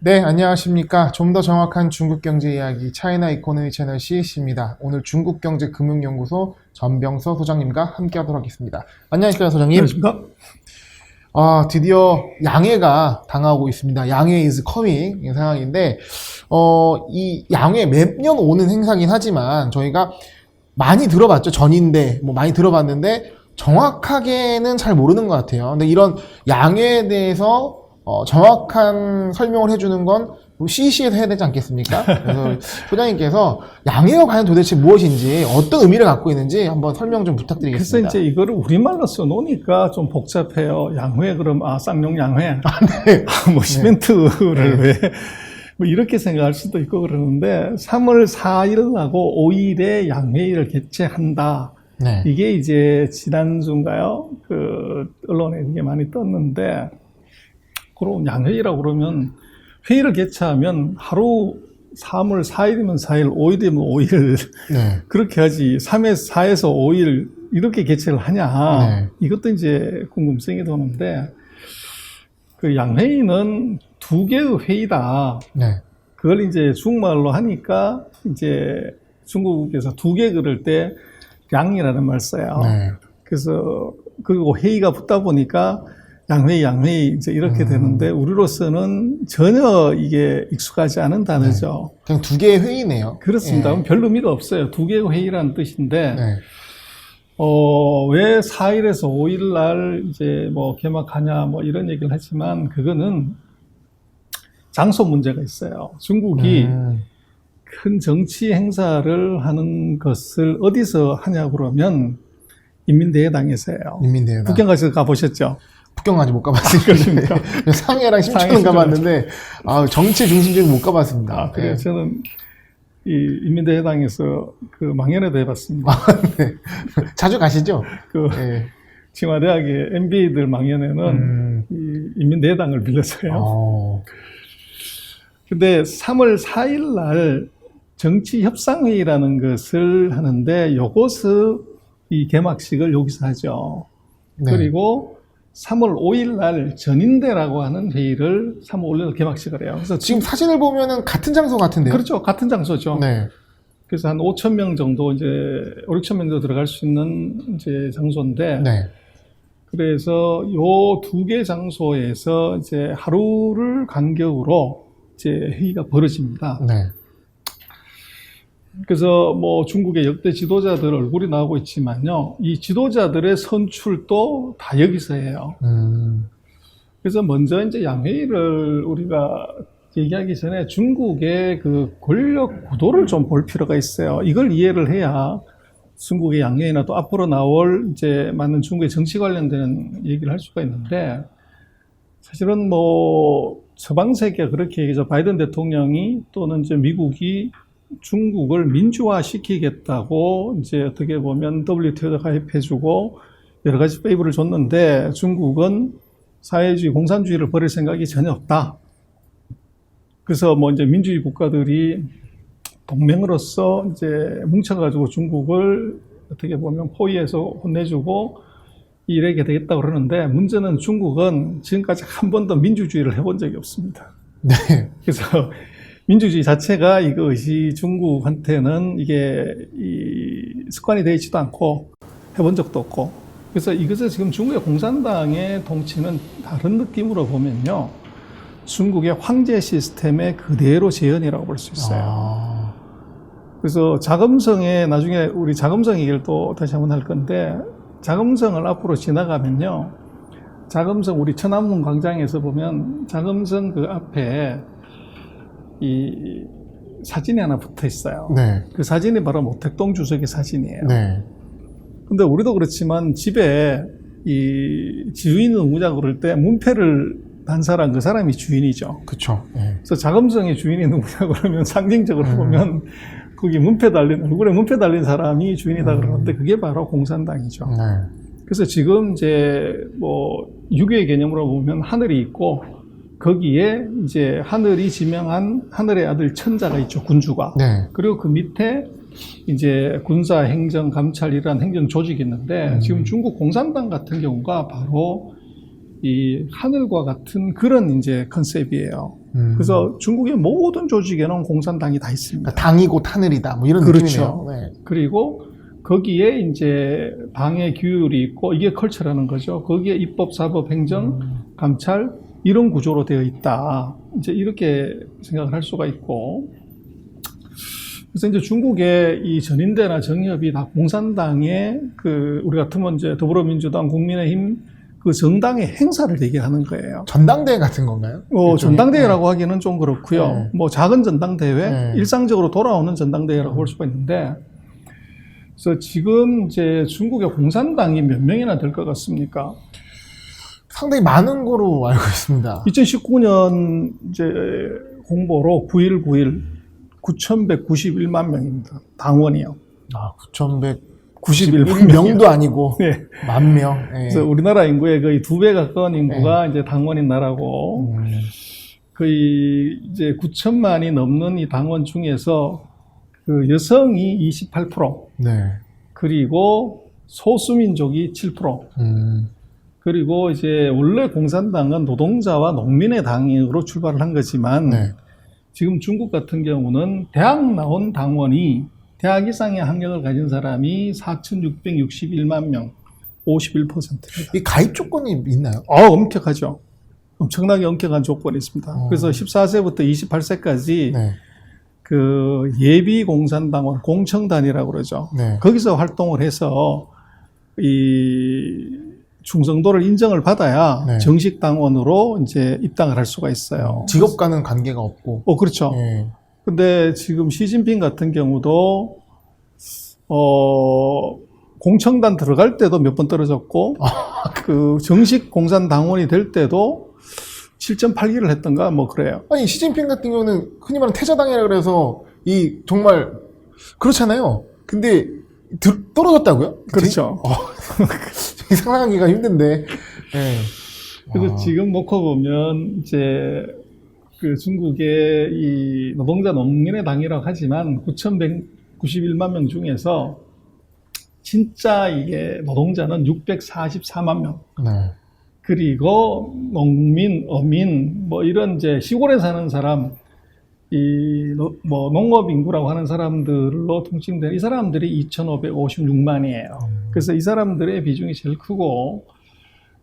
네, 안녕하십니까. 좀 더 정확한 중국 경제 이야기 차이나 이코노미 채널 CEC입니다. 오늘 중국경제금융연구소 전병서 소장님과 함께 하도록 하겠습니다. 안녕하십니까, 소장님. 안녕하십니까? 드디어 양해가 당하고 있습니다. 양해 is coming 이 상황인데, 이 양해 매년 오는 행사긴 하지만 저희가 많이 들어봤죠. 전인데, 많이 들어봤는데 정확하게는 잘 모르는 것 같아요. 근데 이런 양해에 대해서 정확한 설명을 해주는 건 CEC에서 해야 되지 않겠습니까? 그래서 소장님께서 양해가 과연 도대체 무엇인지 어떤 의미를 갖고 있는지 한번 설명 좀 부탁드리겠습니다. 그래서 이제 이거를 우리말로 써놓으니까 좀 복잡해요. 양회 그럼 쌍용 양회. 네. 시멘트를 네. 왜 뭐 이렇게 생각할 수도 있고 그러는데 3월 4일하고 5일에 양회의를 개최한다. 네. 이게 이제 지난주인가요? 그 언론에 이게 많이 떴는데 그럼 양회의라고 그러면 회의를 개최하면 하루 3월 4일이면 4일, 5일이면 5일 네. 그렇게 하지 4에서 5일 이렇게 개최를 하냐. 네. 이것도 이제 궁금성이 도는데 그 양회의는 두 개의 회의다. 네. 그걸 이제 중국말로 하니까 이제 중국에서 두 개 그럴 때 양이라는 말 써요. 네. 그래서 그리고 회의가 붙다 보니까 양회의 이제 이렇게 되는데 우리로서는 전혀 이게 익숙하지 않은 단어죠. 네. 그냥 두 개의 회의네요. 그렇습니다. 네. 별 의미가 없어요. 두 개의 회의라는 뜻인데 네. 왜 4일에서 5일 날 이제 뭐 개막하냐 뭐 이런 얘기를 하지만 그거는 장소 문제가 있어요. 중국이 큰 정치 행사를 하는 것을 어디서 하냐고 그러면 인민대회당에서 해요. 인민대회당. 북경 가서 가보셨죠? 북경 아직 못 가봤습니다. 상해랑 심천은 가봤는데 정치 중심적으로 못 가봤습니다. 그래요. 네. 저는 이 인민대회당에서 그 망연회도 해봤습니다. 네. 자주 가시죠? 그 네.清华대학의 MBA들 망연회는 이 인민대회당을 빌려서요. 근데 3월 4일 날 정치협상회의라는 것을 하는데 요것을 이 개막식을 여기서 하죠. 네. 그리고 3월 5일 날 전인대라고 하는 회의를 3월 5일 날 개막식을 해요. 그래서 지금 사진을 보면은 같은 장소 같은데요? 그렇죠. 같은 장소죠. 네. 그래서 한 5,000명 정도 이제 5, 6,000명 정도 들어갈 수 있는 이제 장소인데 네. 그래서 요 두 개 장소에서 이제 하루를 간격으로 이제 회의가 벌어집니다. 네. 그래서 뭐 중국의 역대 지도자들 얼굴이 나오고 있지만요. 이 지도자들의 선출도 다 여기서 해요. 그래서 먼저 이제 양회의를 우리가 얘기하기 전에 중국의 그 권력 구도를 좀 볼 필요가 있어요. 이걸 이해를 해야 중국의 양회의나 또 앞으로 나올 이제 많은 중국의 정치 관련된 얘기를 할 수가 있는데 사실은 뭐 서방 세계가 그렇게 얘기죠. 바이든 대통령이 또는 이제 미국이 중국을 민주화 시키겠다고 이제 어떻게 보면 WTO도 가입해주고 여러 가지 페이브를 줬는데 중국은 사회주의, 공산주의를 버릴 생각이 전혀 없다. 그래서 뭐 이제 민주주의 국가들이 동맹으로서 이제 뭉쳐가지고 중국을 어떻게 보면 포위해서 혼내주고 이렇게 되겠다고 그러는데 문제는 중국은 지금까지 한 번도 민주주의를 해본 적이 없습니다. 네. 그래서 민주주의 자체가 이것이 중국한테는 이게 습관이 되어 있지도 않고 해본 적도 없고 그래서 이것을 지금 중국의 공산당의 통치는 다른 느낌으로 보면요. 중국의 황제 시스템의 그대로 재현이라고 볼 수 있어요. 그래서 자금성에 나중에 우리 자금성 얘기를 또 다시 한번 할 건데 자금성을 앞으로 지나가면요. 자금성 우리 천안문 광장에서 보면 자금성 그 앞에 이 사진이 하나 붙어 있어요. 네. 그 사진이 바로 모택동 주석의 사진이에요. 네. 근데 우리도 그렇지만 집에 이 주인 의무자 그럴 때 문패를 단 사람, 그 사람이 주인이죠. 그쵸. 네. 그래서 자금성의 주인이 누구냐 그러면 상징적으로 보면 거기 문패 달린, 얼굴에 문패 달린 사람이 주인이다 그러는데 그게 바로 공산당이죠. 네. 그래서 지금 이제 뭐 유교의 개념으로 보면 하늘이 있고 거기에 이제 하늘이 지명한 하늘의 아들 천자가 있죠. 군주가. 네. 그리고 그 밑에 이제 군사, 행정, 감찰이라는 행정 조직이 있는데 지금 중국 공산당 같은 경우가 바로 이 하늘과 같은 그런 이제 컨셉이에요. 그래서 중국의 모든 조직에는 공산당이 다 있습니다. 그러니까 당이고 타늘이다. 뭐 이런 그렇죠. 느낌이네요. 네. 그리고 거기에 이제 당의 규율이 있고 이게 컬처라는 거죠. 거기에 입법, 사법, 행정, 감찰 이런 구조로 되어 있다. 이제 이렇게 생각을 할 수가 있고. 그래서 이제 중국의 이 전인대나 정협이 다 공산당의 우리 같으면 이제 더불어민주당, 국민의힘 그 정당의 행사를 얘기하는 거예요. 전당대회 같은 건가요? 전당대회라고 하기는 좀 그렇고요. 네. 뭐 작은 전당대회, 네. 일상적으로 돌아오는 전당대회라고 볼 수가 있는데, 그래서 지금 이제 중국의 공산당이 몇 명이나 될 것 같습니까? 상당히 많은 거로 알고 있습니다. 2019년 이제 공보로 9.1 9,191만 명입니다. 당원이요. 9,191명도 아니고 네. 만 명. 네. 그래서 우리나라 인구의 거의 2배 가까운 인구가 이제 당원인 나라고, 거의 이제 9천만이 넘는 이 당원 중에서 그 여성이 28%, 네. 그리고 소수민족이 7%, 그리고 이제 원래 공산당은 노동자와 농민의 당으로 출발을 한 거지만, 네. 지금 중국 같은 경우는 대학 나온 당원이 대학 이상의 학력을 가진 사람이 4,661만 명, 51%입니다. 이 가입 조건이 있나요? 엄격하죠. 엄청나게 엄격한 조건이 있습니다. 그래서 14세부터 28세까지 네. 그 예비 공산당원, 공청단이라고 그러죠. 네. 거기서 활동을 해서 이 충성도를 인정을 받아야 네. 정식 당원으로 이제 입당을 할 수가 있어요. 직업과는 관계가 없고. 그렇죠. 네. 근데 지금 시진핑 같은 경우도 공청단 들어갈 때도 몇 번 떨어졌고 그 정식 공산당원이 될 때도 7.8기를 했던가 뭐 그래요. 아니 시진핑 같은 경우는 흔히 말하는 태자당이라 그래서 이 정말 그렇잖아요. 근데 떨어졌다고요? 그렇죠. 상상하기가 힘든데. 네. 그래서 지금 놓고 보면 이제 그 중국의 이 노동자 농민의 당이라고 하지만 9,191만 명 중에서 진짜 이게 노동자는 644만 명. 네. 그리고 농민, 어민, 뭐 이런 이제 시골에 사는 사람, 뭐 농업 인구라고 하는 사람들로 통칭된 이 사람들이 2,556만이에요. 그래서 이 사람들의 비중이 제일 크고,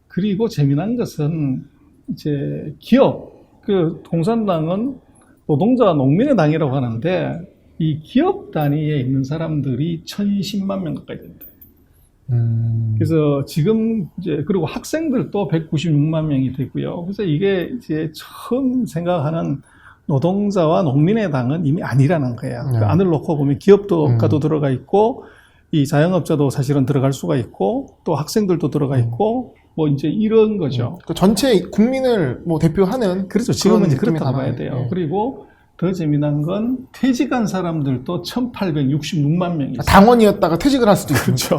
그리고 재미난 것은 이제 기업, 그 공산당은 노동자 농민의 당이라고 하는데 이 기업 단위에 있는 사람들이 1,010만 명 가까이 됩니다. 그래서 지금 이제 그리고 학생들도 196만 명이 되고요. 그래서 이게 이제 처음 생각하는 노동자와 농민의 당은 이미 아니라는 거예요. 네. 그 안을 놓고 보면 기업가도 들어가 있고 이 자영업자도 사실은 들어갈 수가 있고 또 학생들도 들어가 있고 뭐 이제 이런 거죠. 그 전체 국민을 뭐 대표하는 그렇죠. 지금은 이제 느낌이 그렇다고 나나요? 봐야 돼요. 네. 그리고 더 재미난 건 퇴직한 사람들도 1,866만 명이 있어요. 당원이었다가 퇴직을 할 수도 있고. 그렇죠.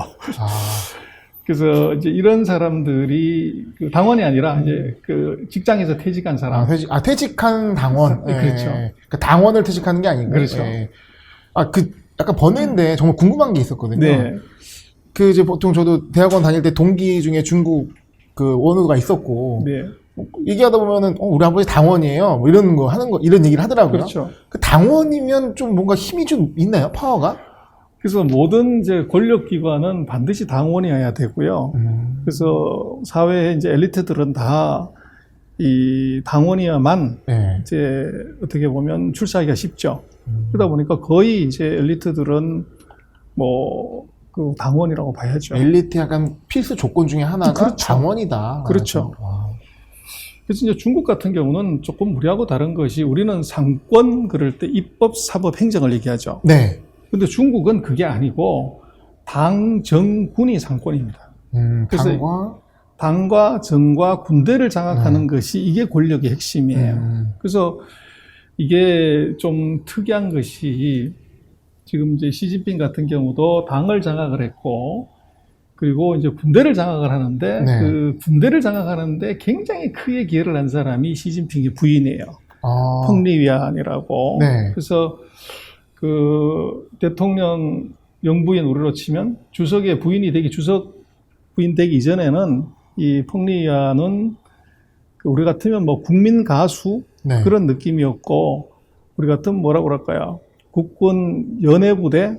그래서 이제 이런 사람들이 그 당원이 아니라 이제 그 직장에서 퇴직한 사람. 퇴직한 당원. 네, 그렇죠. 그러니까 당원을 퇴직하는 게 아니고. 그렇죠. 약간 번외인데 정말 궁금한 게 있었거든요. 네. 그 이제 보통 저도 대학원 다닐 때 동기 중에 중국 그 원우가 있었고. 네. 얘기하다 보면은 우리 아버지 당원이에요. 뭐 이런 거 하는 거 이런 얘기를 하더라고요. 그렇죠. 그 당원이면 좀 뭔가 힘이 좀 있나요? 파워가? 그래서 모든 이제 권력기관은 반드시 당원이어야 되고요. 그래서 사회의 이제 엘리트들은 다 이 당원이어야만 네. 이제 어떻게 보면 출세하기가 쉽죠. 그러다 보니까 거의 이제 엘리트들은 뭐 그 당원이라고 봐야죠. 엘리트 약간 필수 조건 중에 하나가 그렇죠. 당원이다. 그렇죠. 그래서 이제 중국 같은 경우는 조금 우리하고 다른 것이 우리는 상권 그럴 때 입법, 사법, 행정을 얘기하죠. 네. 근데 중국은 그게 아니고 당, 정, 군이 상권입니다. 그래서 당과 정과 군대를 장악하는 것이 이게 권력의 핵심이에요. 그래서 이게 좀 특이한 것이 지금 이제 시진핑 같은 경우도 당을 장악을 했고 그리고 이제 군대를 장악을 하는데 네. 그 군대를 장악하는데 굉장히 크게 기여를 한 사람이 시진핑의 부인이에요. 펑리위안이라고. 네. 그래서 그 대통령 영부인 우리로 치면 주석의 부인이 되기 주석 부인 되기 이전에는 이 펑리위안은 우리 같으면 뭐 국민 가수 네. 그런 느낌이었고, 우리 같은 뭐라고 그럴까요? 국군 연해부대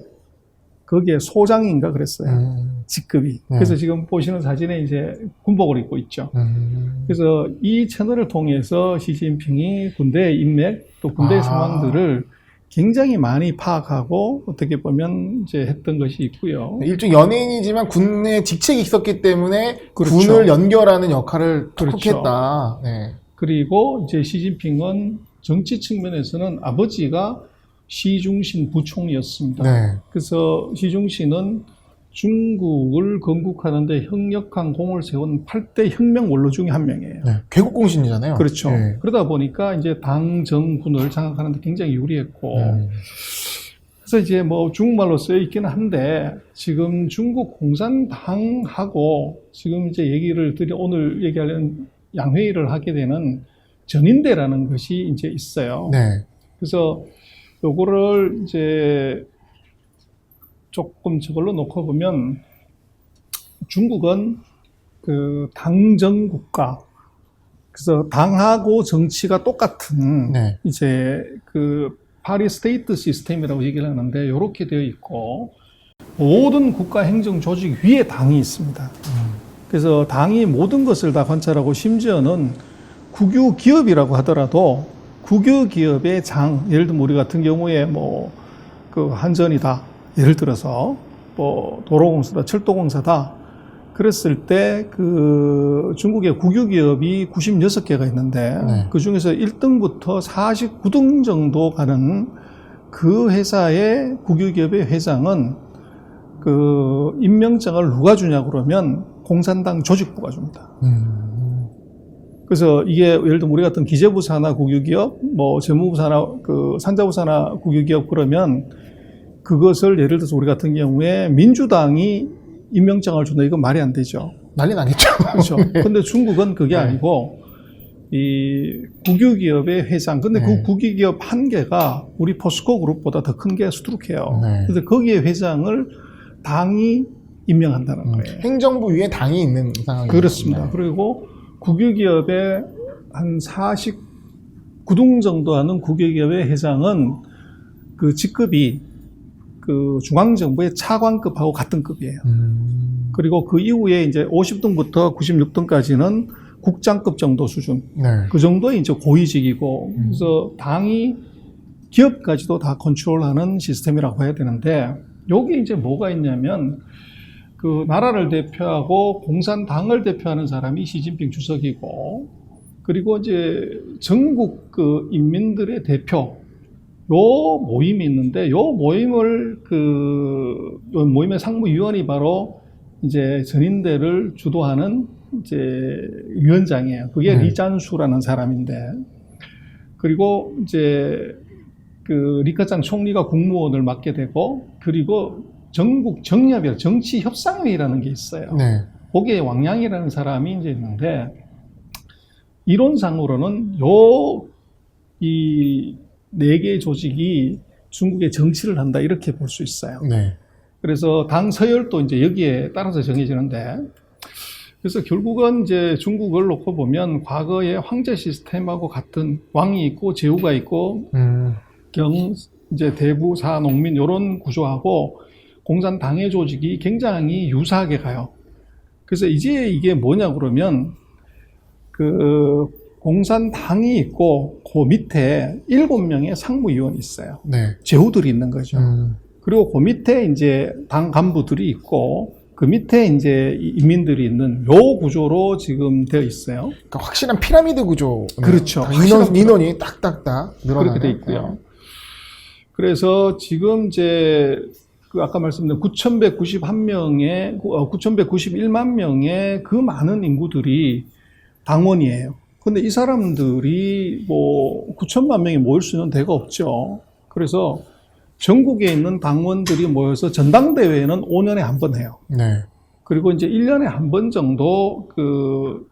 거기에 소장인가 그랬어요. 직급이. 그래서 지금 보시는 사진에 이제 군복을 입고 있죠. 그래서 이 채널을 통해서 시진핑이 군대의 인맥 또 군대의 상황들을 굉장히 많이 파악하고 어떻게 보면 이제 했던 것이 있고요. 일종 연예인이지만 군내 직책이 있었기 때문에 그렇죠. 군을 연결하는 역할을 톡톡 그렇죠. 했다. 네. 그리고 이제 시진핑은 정치 측면에서는 아버지가 시중신 부총리였습니다. 네. 그래서 시중신은 중국을 건국하는데 혁력한 공을 세운 8대 혁명 원로 중에 한 명이에요. 네. 개국공신이잖아요. 그렇죠. 네. 그러다 보니까 이제 당, 정군을 장악하는 데 굉장히 유리했고, 그래서 이제 뭐 중국말로 쓰여 있기는 한데, 지금 중국 공산당하고 지금 이제 오늘 얘기하려는 양회의를 하게 되는 전인대라는 것이 이제 있어요. 네. 그래서 요거를 이제 조금 저걸로 놓고 보면 중국은 그 당정 국가, 그래서 당하고 정치가 똑같은 네. 이제 그 파리 스테이트 시스템이라고 얘기를 하는데 이렇게 되어 있고 모든 국가 행정 조직 위에 당이 있습니다. 그래서 당이 모든 것을 다 관찰하고 심지어는 국유 기업이라고 하더라도 국유 기업의 장, 예를 들면 우리 같은 경우에 뭐 그 한전이다, 예를 들어서 뭐 도로공사다, 철도공사다 그랬을 때 그 중국의 국유 기업이 96개가 있는데 네. 그 중에서 1등부터 49등 정도 가는 그 회사의 국유 기업의 회장은 그 임명장을 누가 주냐 그러면 공산당 조직부가 줍니다. 그래서 이게 예를 들면 우리 같은 기재부 산하 국유기업, 뭐 재무부 산하, 그 산자부 산하 국유기업 그러면 그것을 예를 들어서 우리 같은 경우에 민주당이 임명장을 준다, 이건 말이 안 되죠. 난리 나겠죠. 그렇죠. 근데 중국은 그게 아니고 이 국유기업의 회장, 근데 그 국유기업 한 개가 우리 포스코 그룹보다 더 큰 게 수두룩해요. 네. 그래서 거기에 회장을 당이 임명한다는 거예요. 행정부 위에 당이 있는 상황이죠. 그렇습니다. 그리고 국유기업의 한 49등 정도 하는 국유기업의 회장은 그 직급이 그 중앙정부의 차관급하고 같은 급이에요. 그리고 그 이후에 이제 50등부터 96등까지는 국장급 정도 수준. 네. 그 정도의 이제 고위직이고, 그래서 당이 기업까지도 다 컨트롤하는 시스템이라고 해야 되는데, 여기 이제 뭐가 있냐면, 그 나라를 대표하고 공산당을 대표하는 사람이 시진핑 주석이고, 그리고 이제 전국 그 인민들의 대표, 요 모임이 있는데, 요 모임을 요 모임의 상무위원이 바로 이제 전인대를 주도하는 이제 위원장이에요. 그게 리잔수라는 사람인데, 그리고 이제 그 리커창 총리가 국무원을 맡게 되고, 그리고 전국 정협이라 정치협상회의라는 게 있어요. 네. 거기에 왕양이라는 사람이 이제 있는데, 이론상으로는 이 네 개의 조직이 중국의 정치를 한다, 이렇게 볼 수 있어요. 네. 그래서 당 서열도 이제 여기에 따라서 정해지는데, 그래서 결국은 이제 중국을 놓고 보면 과거의 황제 시스템하고 같은 왕이 있고 제후가 있고 이제 대부 사 농민 이런 구조하고 공산당의 조직이 굉장히 유사하게 가요. 그래서 이제 이게 뭐냐 그러면 그 공산당이 있고 그 밑에 7명의 상무위원이 있어요. 네. 제후들이 있는 거죠. 그리고 그 밑에 이제 당 간부들이 있고 그 밑에 이제 인민들이 있는 요 구조로 지금 되어 있어요. 그러니까 확실한 피라미드 구조. 그렇죠. 인원이 딱딱딱 늘어나는. 그렇게 돼 있고요. 그래서 지금 이제 그 아까 말씀드린 9,191만 명의 그 많은 인구들이 당원이에요. 근데 이 사람들이 뭐 9천만 명이 모일 수 있는 데가 없죠. 그래서 전국에 있는 당원들이 모여서 전당대회는 5년에 한 번 해요. 네. 그리고 이제 1년에 한 번 정도 그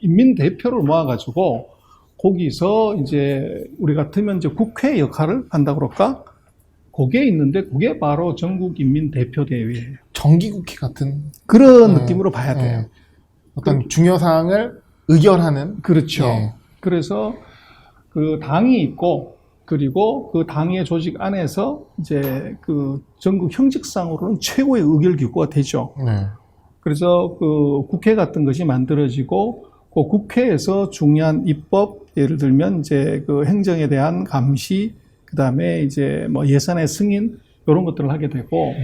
인민 대표를 모아가지고 거기서 이제 우리 같으면 이제 국회 역할을 한다 그럴까? 그게 있는데 그게 바로 전국 인민 대표 대회예요. 정기국회 같은 그런 느낌으로 봐야 돼요. 어떤 중요 사항을 의결하는. 그렇죠. 네. 그래서 그 당이 있고, 그리고 그 당의 조직 안에서 이제 그 전국 형식상으로는 최고의 의결 기구가 되죠. 네. 그래서 그 국회 같은 것이 만들어지고, 그 국회에서 중요한 입법, 예를 들면 이제 그 행정에 대한 감시, 그 다음에 이제 뭐 예산의 승인, 이런 것들을 하게 되고,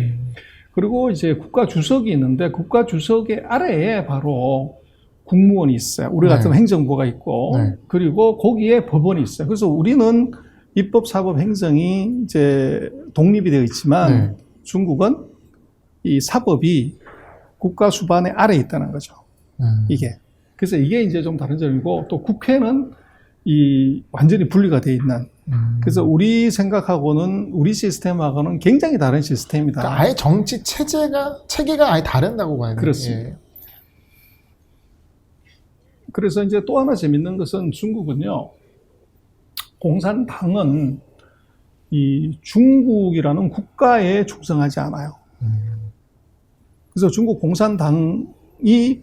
그리고 이제 국가 주석이 있는데, 국가 주석의 아래에 바로 국무원이 있어요. 우리 같은 네. 행정부가 있고, 네. 그리고 거기에 법원이 있어요. 그래서 우리는 입법, 사법, 행정이 이제 독립이 되어 있지만, 네. 중국은 이 사법이 국가 수반의 아래에 있다는 거죠. 이게. 그래서 이게 이제 좀 다른 점이고, 또 국회는 이 완전히 분리가 되어 있는. 그래서 우리 생각하고는, 우리 시스템하고는 굉장히 다른 시스템이다. 그러니까 아예 정치 체계가 아예 다른다고 봐야 돼요. 그렇습니다. 예. 그래서 이제 또 하나 재밌는 것은 중국은요, 공산당은 이 중국이라는 국가에 충성하지 않아요. 그래서 중국 공산당이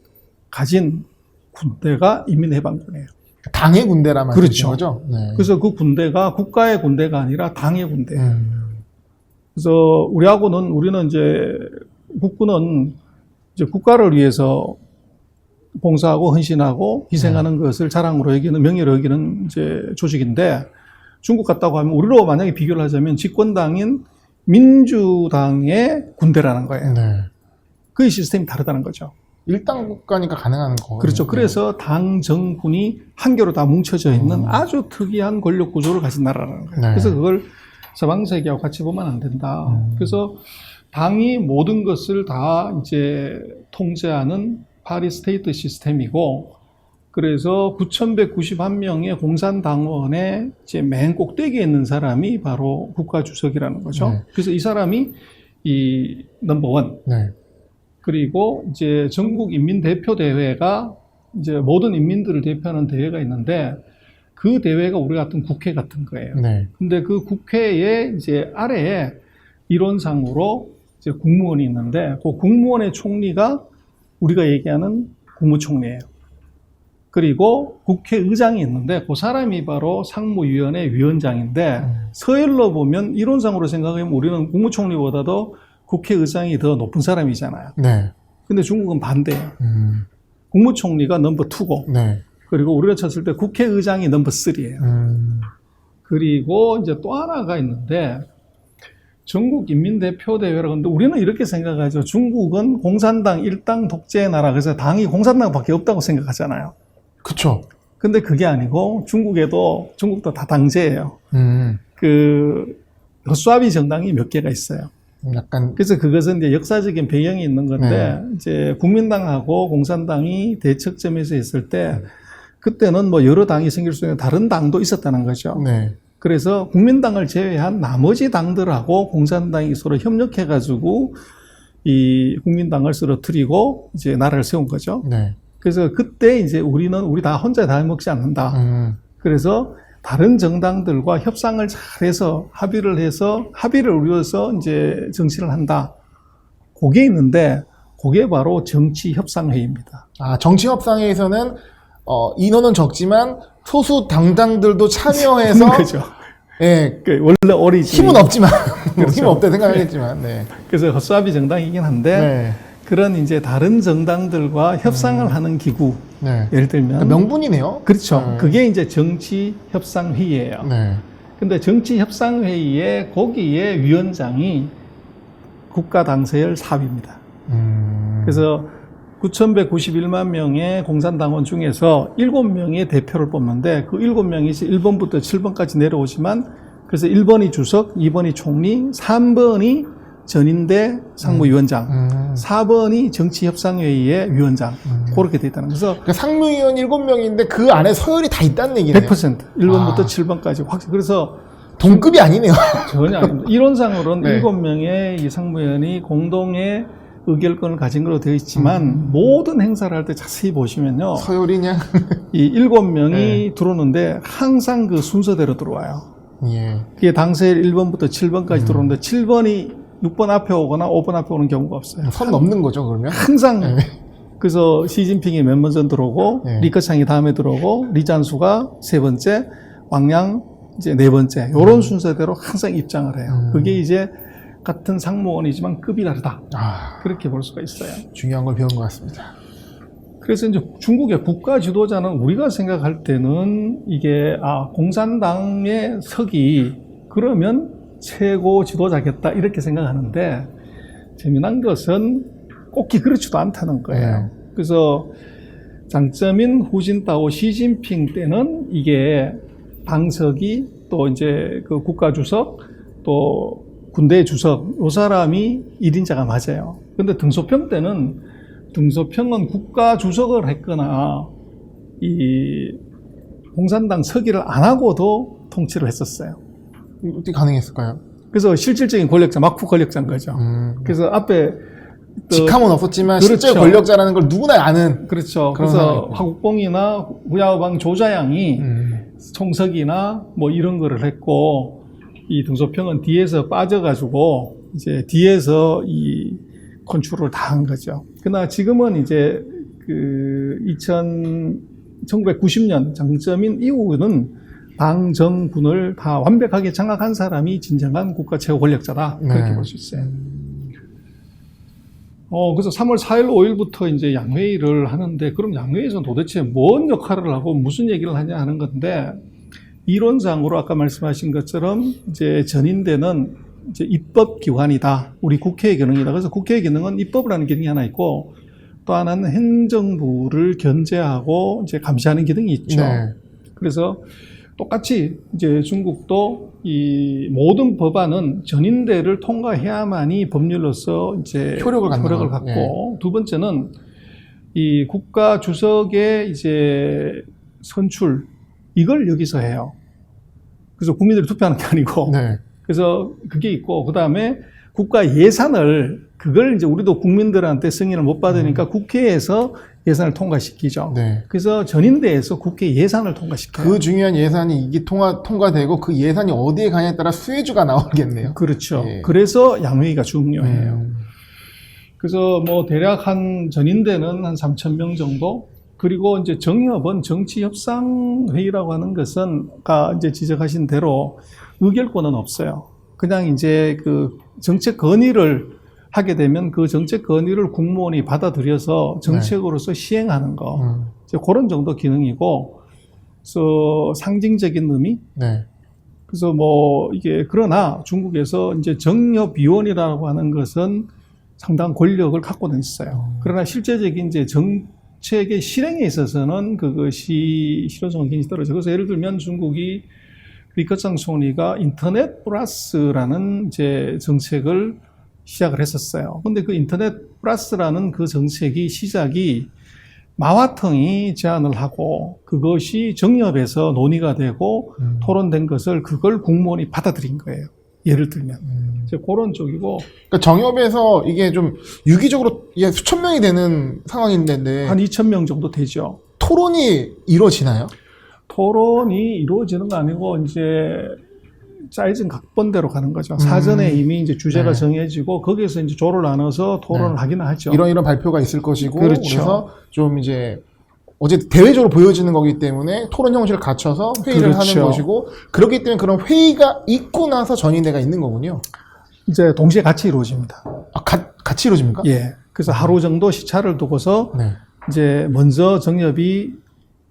가진 군대가 인민해방군이에요. 당의 군대란 말이죠. 그렇죠. 거죠? 네. 그래서 그 군대가 국가의 군대가 아니라 당의 군대예요. 그래서 우리는 이제 국군은 이제 국가를 위해서 봉사하고 헌신하고 희생하는 것을 자랑으로 여기는, 명예로 여기는 이제 조직인데, 중국 같다고 하면 우리로 만약에 비교를 하자면 집권당인 민주당의 군대라는 거예요. 네. 그 시스템이 다르다는 거죠. 일당 국가니까 가능한 거. 그렇죠. 그래서 당, 정군이 한 개로 다 뭉쳐져 있는 아주 특이한 권력 구조를 가진 나라라는 거예요. 네. 그래서 그걸 서방세계하고 같이 보면 안 된다. 그래서 당이 모든 것을 다 이제 통제하는 파리스테이트 시스템이고, 그래서 9,191명의 공산당원의 이제 맨 꼭대기에 있는 사람이 바로 국가주석이라는 거죠. 네. 그래서 이 사람이 이 넘버원. 네. 그리고 이제 전국 인민대표대회가 이제 모든 인민들을 대표하는 대회가 있는데, 그 대회가 우리 같은 국회 같은 거예요. 네. 근데 그 국회의 이제 아래에 이론상으로 이제 국무원이 있는데, 그 국무원의 총리가 우리가 얘기하는 국무총리예요. 그리고 국회의장이 있는데, 그 사람이 바로 상무위원회 위원장인데, 서열로 보면 이론상으로 생각하면 우리는 국무총리보다도 국회의장이 더 높은 사람이잖아요. 네. 근데 중국은 반대예요. 국무총리가 넘버 2고, 네. 그리고 우리가 쳤을 때 국회의장이 넘버 3예요. 그리고 이제 또 하나가 있는데, 전국 인민대표대회라고 하는데, 우리는 이렇게 생각하죠. 중국은 공산당 일당 독재의 나라, 그래서 당이 공산당밖에 없다고 생각하잖아요. 그쵸. 근데 그게 아니고, 중국도 다 당제예요. 그 허수아비 정당이 몇 개가 있어요. 약간. 그래서 그것은 이제 역사적인 배경이 있는 건데, 이제 국민당하고 공산당이 대척점에서 있을 때, 그때는 뭐 여러 당이 생길 수 있는 다른 당도 있었다는 거죠. 네. 그래서 국민당을 제외한 나머지 당들하고 공산당이 서로 협력해가지고 이 국민당을 쓰러뜨리고 이제 나라를 세운 거죠. 네. 그래서 그때 이제 우리 다 혼자 다 먹지 않는다. 그래서 다른 정당들과 협상을 잘해서 합의를 이루어서 이제 정치를 한다. 그게 있는데, 그게 바로 정치협상회의입니다. 아, 정치협상회에서는 인원은 적지만 소수 당들도 참여해서 그죠. 예, 원래 오리지. 힘은 없지만 그렇죠. 힘은 없다 생각하겠지만 네. 그래서 허수아비 정당이긴 한데 네. 그런 이제 다른 정당들과 협상을 하는 기구. 네. 예를 들면 그러니까 명분이네요. 그렇죠. 그게 이제 정치협상회의예요. 네. 근데 정치협상회의에 거기에 위원장이 국가당서열 4위입니다. 그래서 9,191만 명의 공산당원 중에서 7명의 대표를 뽑는데, 그 7명이 1번부터 7번까지 내려오지만, 그래서 1번이 주석, 2번이 총리, 3번이 전인대 상무위원장, 4번이 정치협상회의의 위원장. 그렇게 돼 있다는. 그래서 그러니까 상무위원 7명인데 그 안에 서열이 다 있다는 얘기네요. 100% 1번부터 7번까지 확. 그래서 동급이 아니네요. 전혀 아닙니다. 이론상으로는 네. 7명의 이 상무위원이 공동의 의결권을 가진 걸로 되어 있지만, 모든 행사를 할 때 자세히 보시면요. 서열이냐? 이 7명이 들어오는데 항상 그 순서대로 들어와요. 예. 그게 당서일 1번부터 7번까지 들어오는데, 7번이 6번 앞에 오거나 5번 앞에 오는 경우가 없어요. 선 넘는 거죠, 그러면? 항상. 그래서 시진핑이 맨 먼저 들어오고, 네. 리커창이 다음에 들어오고, 리잔수가 세 번째, 왕양 이제 네 번째 요런 순서대로 항상 입장을 해요. 그게 이제 같은 상무원이지만 급이 다르다. 그렇게 볼 수가 있어요. 중요한 걸 배운 것 같습니다. 그래서 이제 중국의 국가 지도자는 우리가 생각할 때는 이게 공산당의 석이 그러면 최고 지도자겠다 이렇게 생각하는데 재미난 것은 꼭히 그렇지도 않다는 거예요. 그래서 장쩌민, 후진타오, 시진핑 때는 이게 당석이 또 이제 그 국가 주석 또 군대 주석 요 사람이 1인자가 맞아요. 근데 등소평 때는 등소평은 국가 주석을 했거나 이 공산당 서기를 안 하고도 통치를 했었어요. 어떻게 가능했을까요? 그래서 실질적인 권력자, 막후 권력자인 거죠. 그래서 앞에 직함은 없었지만 그렇죠. 실제 권력자라는 걸 누구나 아는. 그렇죠. 그런 그래서 상황이구나. 화국봉이나 후야오방 조자양이 총석이나 뭐 이런 거를 했고 이 등소평은 뒤에서 빠져가지고 이제 뒤에서 이 컨트롤을 다 한 거죠. 그러나 지금은 이제 그 1990년 장쩌민 이후는 당 정군을 다 완벽하게 장악한 사람이 진정한 국가 최고 권력자다. 그렇게 볼 수 있어요. 그래서 3월 4일, 5일부터 이제 양회의를 하는데, 그럼 양회의에서는 도대체 뭔 역할을 하고 무슨 얘기를 하냐 하는 건데, 이론상으로 아까 말씀하신 것처럼 이제 전인대는 이제 입법기관이다. 우리 국회의 기능이다. 그래서 국회의 기능은 입법을 하는 기능이 하나 있고, 또 하나는 행정부를 견제하고 이제 감시하는 기능이 있죠. 그래서 똑같이 이제 중국도 이 모든 법안은 전인대를 통과해야만이 법률로서 이제 효력을 갖고 두 번째는 이 국가 주석의 이제 선출 이걸 여기서 해요. 그래서 국민들이 투표하는 게 아니고 그래서 그게 있고 그 다음에 국가 예산을 그걸 이제 우리도 국민들한테 승인을 못 받으니까 국회에서 예산을 통과시키죠. 그래서 전인대에서 국회 예산을 통과시켜요. 그 중요한 예산이 이게 통과되고 그 예산이 어디에 가냐에 따라 수혜주가 나오겠네요. 그렇죠. 그래서 양회의가 중요해요. 그래서 뭐 대략 한 전인대는 한 3,000명 정도. 그리고 이제 정협은 정치협상회의라고 하는 것은 아까 이제 지적하신 대로 의결권은 없어요. 그냥 이제 그 정책 건의를 하게 되면 그 정책 건의를 국무원이 받아들여서 정책으로서 시행하는 거. 이제 그런 정도 기능이고, 그래서 상징적인 의미. 그래서 뭐 이게 그러나 중국에서 이제 정협위원이라고 하는 것은 상당한 권력을 갖고는 있어요. 그러나 실제적인 이제 정책의 실행에 있어서는 그것이 실효성은 굉장히 떨어져요. 그래서 예를 들면 중국이 리커창 총리가 인터넷 플러스라는 이제 정책을 시작을 했었어요. 근데 그 인터넷 플러스라는 그 정책이 시작이 마화텅이 제안을 하고 그것이 정협에서 논의가 되고 토론된 것을 그걸 국무원이 받아들인 거예요. 예를 들면. 이제 그런 쪽이고. 그러니까 정협에서 이게 좀 유기적으로 이게 수천 명이 되는 상황인데. 한 2,000명 정도 되죠. 토론이 이루어지나요? 토론이 이루어지는 거 아니고 이제 짜여진 각본대로 가는 거죠. 사전에 이미 이제 주제가 정해지고 거기에서 이제 조를 나눠서 토론을 하기는 하죠. 이런 발표가 있을 것이고 그렇죠. 그래서 좀 이제 어제 대외적으로 보여지는 거기 때문에 토론 형식을 갖춰서 회의를 하는 것이고 그렇기 때문에 그런 회의가 있고 나서 전인대가 있는 거군요. 이제 동시에 같이 이루어집니다. 같이 이루어집니까? 예. 그래서 하루 정도 시차를 두고서 이제 먼저 정협이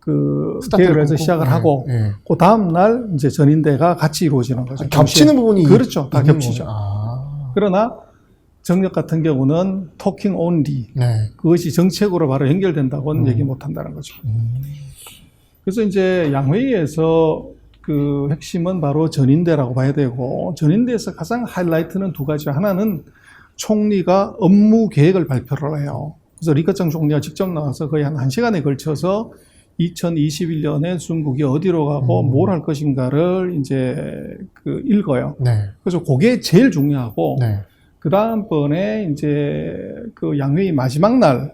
그 계획을 해서 시작을 하고 그 다음 날 이제 전인대가 같이 이루어지는 거죠. 겹치는 부분이 그렇죠. 다 겹치죠. 아. 그러나 정력 같은 경우는 토킹 온리 그것이 정책으로 바로 연결된다고는 얘기 못 한다는 거죠. 그래서 이제 양회의에서 그 핵심은 바로 전인대라고 봐야 되고 전인대에서 가장 하이라이트는 두 가지. 하나는 총리가 업무 계획을 발표를 해요. 그래서 리커창 총리가 직접 나와서 거의 한 1시간에 걸쳐서 2021년에 중국이 어디로 가고 뭘 할 것인가를 이제 그 읽어요. 그래서 그게 제일 중요하고 그 다음번에 이제 그 양회의 마지막 날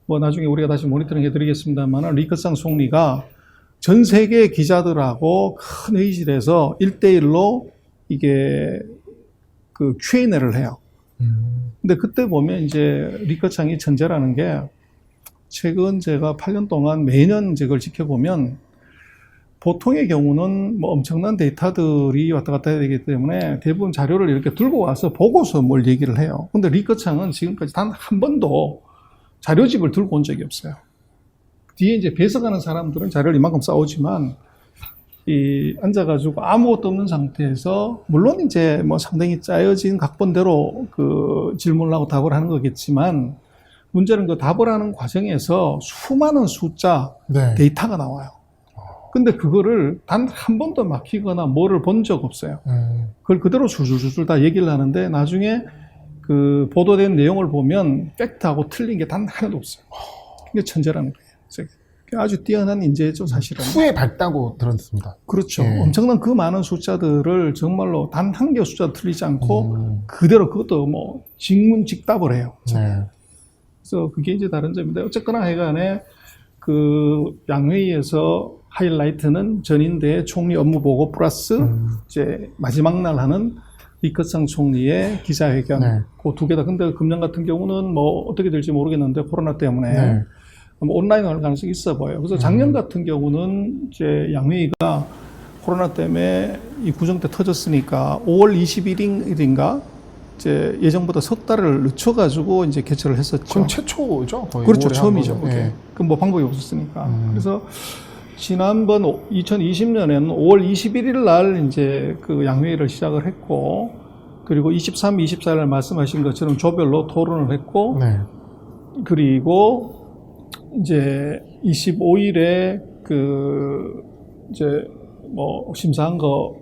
뭐 나중에 우리가 다시 모니터링 해드리겠습니다만 리커창 총리가 전 세계 기자들하고 큰 회의실에서 1대1로 이게 그 Q&A를 해요. 근데 그때 보면 이제 리커창이 천재라는 게 최근 제가 8년 동안 매년 이제 그걸 지켜보면 보통의 경우는 뭐 엄청난 데이터들이 왔다 갔다 해야 되기 때문에 대부분 자료를 이렇게 들고 와서 보고서 뭘 얘기를 해요. 근데 리커창은 지금까지 단 한 번도 자료집을 들고 온 적이 없어요. 뒤에 이제 배석하는 사람들은 자료를 이만큼 쌓오지만 이 앉아가지고 아무것도 없는 상태에서 물론 이제 뭐 상당히 짜여진 각본대로 그 질문을 하고 답을 하는 거겠지만 문제는 그 답을 하는 과정에서 수많은 숫자 네. 데이터가 나와요. 근데 그거를 단 한 번도 막히거나 뭐를 본 적 없어요. 그걸 그대로 술술술 다 얘기를 하는데 나중에 그 보도된 내용을 보면 팩트하고 틀린 게 단 하나도 없어요. 그게 천재라는 거예요. 아주 뛰어난 인재죠, 사실은. 후에 밝다고 들었습니다. 그렇죠. 예. 엄청난 그 많은 숫자들을 정말로 단 한 개 숫자 틀리지 않고 그대로 그것도 뭐 직문직답을 해요. 네. 그래서 그게 이제 다른 점인데 어쨌거나 하여간에 그 양회의에서 하이라이트는 전인대 총리 업무 보고 플러스 이제 마지막 날 하는 리커창 총리의 기자회견. 네. 그 두 개다. 근데 금년 같은 경우는 뭐 어떻게 될지 모르겠는데 코로나 때문에 네. 온라인으로 할 가능성이 있어 보여요. 그래서 작년 같은 경우는 이제 양회의가 코로나 때문에 이 구정 때 터졌으니까 5월 21일인가 이제 예정보다 석 달을 늦춰가지고 이제 개최를 했었죠. 그럼 최초죠? 거의 그렇죠. 올해 처음이죠. 한 번은. 그게. 네. 그럼 뭐 방법이 없었으니까. 그래서 지난번 2020년에는 5월 21일 날 이제 그 양회의를 시작을 했고 그리고 23, 24일 말씀하신 것처럼 조별로 토론을 했고 네. 그리고 이제 25일에 그 이제 뭐 심사한 거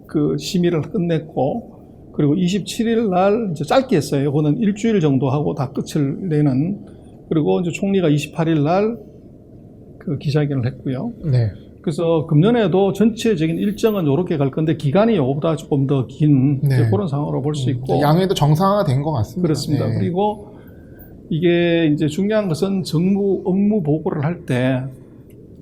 그 심의를 끝냈고 그리고 27일 날 이제 짧게 했어요. 그거는 일주일 정도 하고 다 끝을 내는. 그리고 이제 총리가 28일 날 그 기자회견을 했고요. 네. 그래서 금년에도 전체적인 일정은 이렇게 갈 건데 기간이 이거보다 조금 더 긴 네. 그런 상황으로 볼 수 있고 양회도 정상화된 것 같습니다. 그렇습니다. 네. 그리고 이게 이제 중요한 것은 정부 업무 보고를 할 때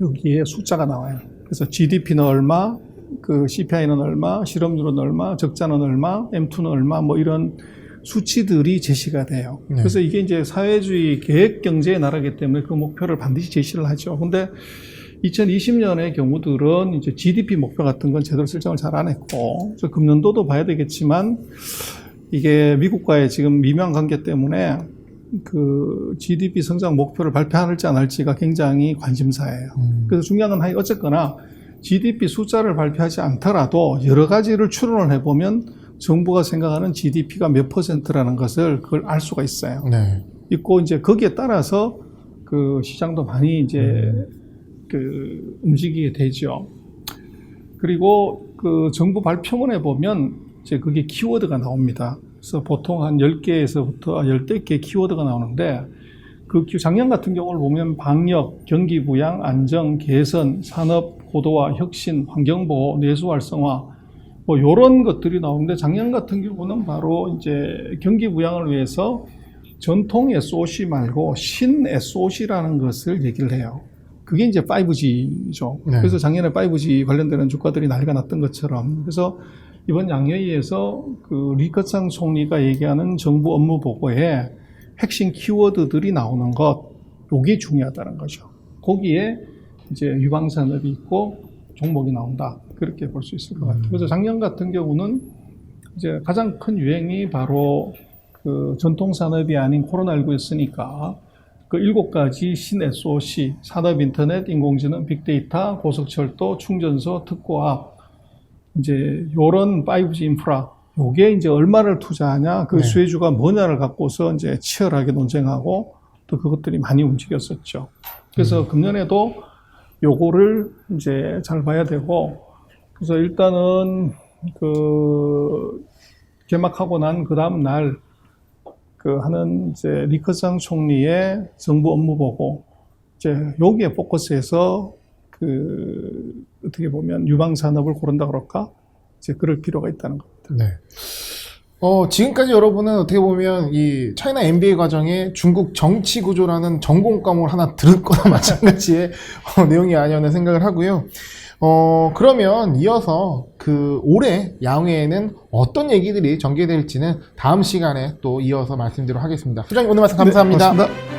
여기에 숫자가 나와요. 그래서 GDP는 얼마, 그 CPI는 얼마, 실업률은 얼마, 적자는 얼마, M2는 얼마, 뭐 이런 수치들이 제시가 돼요. 네. 그래서 이게 이제 사회주의 계획 경제의 나라이기 때문에 그 목표를 반드시 제시를 하죠. 근데 2020년의 경우들은 이제 GDP 목표 같은 건 제대로 설정을 잘 안 했고, 그래서 금년도도 봐야 되겠지만 이게 미국과의 지금 미묘한 관계 때문에 그 GDP 성장 목표를 발표할지 안 할지가 굉장히 관심사예요. 그래서 중요한 건 어쨌거나 GDP 숫자를 발표하지 않더라도 여러 가지를 추론을 해보면 정부가 생각하는 GDP가 몇 %라는 것을 그걸 알 수가 있어요. 네. 있고 이제 거기에 따라서 그 시장도 많이 이제 그 움직이게 되죠. 그리고 그 정부 발표문에 보면 이제 그게 키워드가 나옵니다. 그래서 보통 한 10개에서부터 10대 개 키워드가 나오는데 그 작년 같은 경우를 보면 방역, 경기 부양, 안정, 개선, 산업 고도화, 혁신, 환경보호, 내수 활성화 뭐 요런 것들이 나오는데 작년 같은 경우는 바로 이제 경기 부양을 위해서 전통 SOC 말고 신 SOC라는 것을 얘기를 해요. 그게 이제 5G죠. 네. 그래서 작년에 5G 관련되는 주가들이 난리가 났던 것처럼 그래서 이번 양회의에서 그 리커창 총리가 얘기하는 정부 업무 보고에 핵심 키워드들이 나오는 것, 요게 중요하다는 거죠. 거기에 이제 유방산업이 있고 종목이 나온다. 그렇게 볼 수 있을 것 같아요. 그래서 작년 같은 경우는 이제 가장 큰 유행이 바로 그 전통산업이 아닌 코로나19였으니까 그 7가지 신 SOC, 산업 인터넷, 인공지능, 빅데이터, 고속철도, 충전소, 특고압, 이제 요런 5G 인프라, 요게 이제 얼마를 투자하냐, 그 네. 수혜주가 뭐냐를 갖고서 이제 치열하게 논쟁하고 또 그것들이 많이 움직였었죠. 그래서 금년에도 요거를 이제 잘 봐야 되고, 그래서 일단은 그 개막하고 난 그 다음 날 그 하는 이제 리커창 총리의 정부 업무 보고 이제 여기에 포커스해서 그 어떻게 보면 유방 산업을 고른다 그럴까? 이제 그럴 필요가 있다는 겁니다. 네. 지금까지 여러분은 어떻게 보면 이 차이나 MBA 과정에 중국 정치 구조라는 전공 과목을 하나 들은 거나 마찬가지의 내용이 아니었나 생각을 하고요. 그러면 이어서 그 올해 양회에는 어떤 얘기들이 전개될지는 다음 시간에 또 이어서 말씀드리도록 하겠습니다. 부장님 오늘 말씀 감사합니다. 네, 고맙습니다.